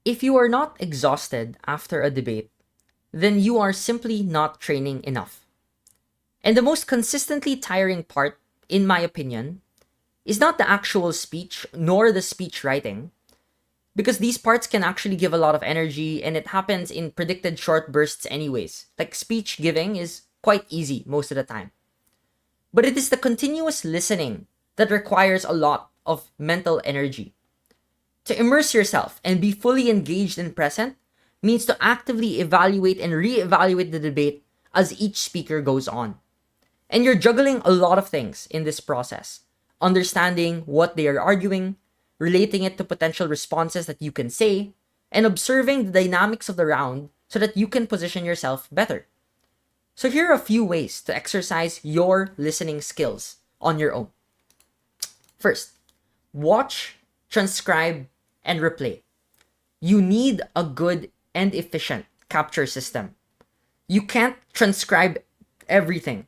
If you are not exhausted after a debate, then you are simply not training enough. And the most consistently tiring part, in my opinion, is not the actual speech nor the speech writing, because these parts can actually give a lot of energy and it happens in predicted short bursts anyways. Like speech giving is quite easy most of the time. But it is the continuous listening that requires a lot of mental energy. To immerse yourself and be fully engaged and present means to actively evaluate and re-evaluate the debate as each speaker goes on. And you're juggling a lot of things in this process. Understanding what they are arguing, relating it to potential responses that you can say, and observing the dynamics of the round so that you can position yourself better. So here are a few ways to exercise your listening skills on your own. First, watch, transcribe, and replay. You need a good and efficient capture system. You can't transcribe everything,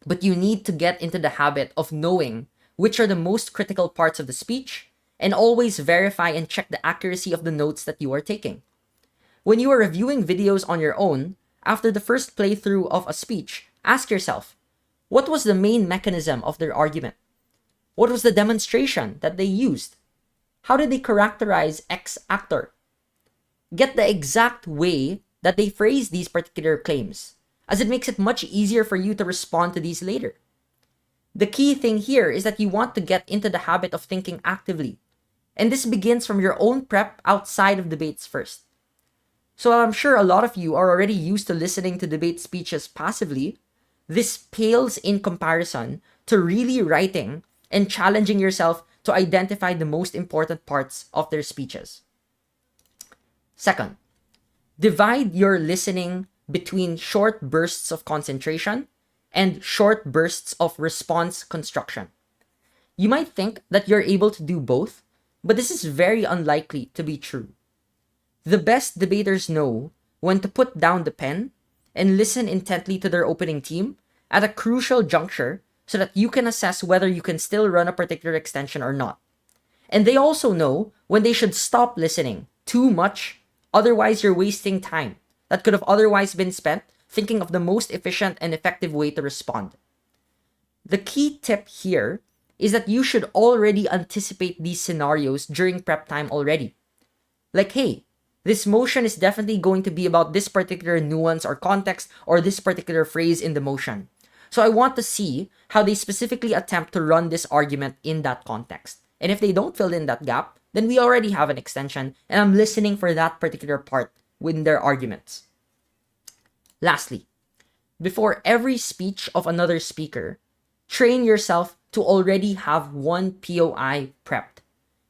but you need to get into the habit of knowing which are the most critical parts of the speech and always verify and check the accuracy of the notes that you are taking. When you are reviewing videos on your own, after the first playthrough of a speech, ask yourself, what was the main mechanism of their argument? What was the demonstration that they used? How did they characterize X actor? Get the exact way that they phrase these particular claims, as it makes it much easier for you to respond to these later. The key thing here is that you want to get into the habit of thinking actively, and this begins from your own prep outside of debates first. So I'm sure a lot of you are already used to listening to debate speeches passively. This pales in comparison to really writing and challenging yourself to identify the most important parts of their speeches. Second, divide your listening between short bursts of concentration and short bursts of response construction. You might think that you're able to do both, but this is very unlikely to be true. The best debaters know when to put down the pen and listen intently to their opening team at a crucial juncture so that you can assess whether you can still run a particular extension or not. And they also know when they should stop listening too much, otherwise you're wasting time that could have otherwise been spent thinking of the most efficient and effective way to respond. The key tip here is that you should already anticipate these scenarios during prep time already. Like, hey, this motion is definitely going to be about this particular nuance or context or this particular phrase in the motion. So I want to see how they specifically attempt to run this argument in that context. And if they don't fill in that gap, then we already have an extension and I'm listening for that particular part within their arguments. Lastly, before every speech of another speaker, train yourself to already have one POI prepped,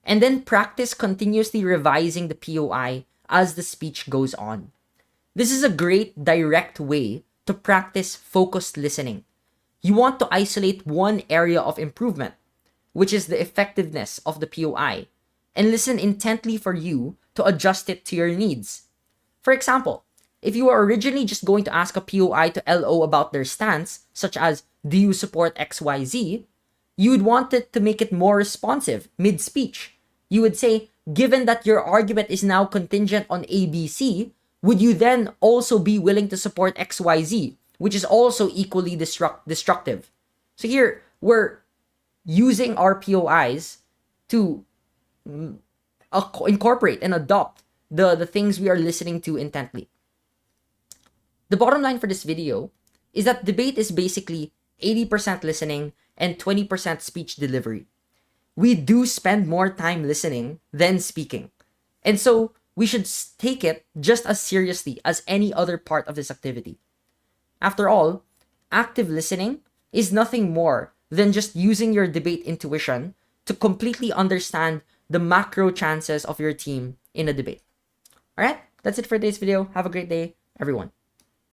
and then practice continuously revising the POI as the speech goes on. This is a great direct way to practice focused listening. You want to isolate one area of improvement, which is the effectiveness of the POI, and listen intently for you to adjust it to your needs. For example, if you were originally just going to ask a POI to LO about their stance, such as, do you support XYZ? You would want it to make it more responsive mid-speech. You would say, given that your argument is now contingent on ABC, would you then also be willing to support XYZ, which is also equally destructive? So here, we're using our POIs to incorporate and adopt the things we are listening to intently. The bottom line for this video is that debate is basically 80% listening and 20% speech delivery. We do spend more time listening than speaking. And so we should take it just as seriously as any other part of this activity. After all, active listening is nothing more than just using your debate intuition to completely understand the macro chances of your team in a debate. All right, that's it for today's video. Have a great day, everyone.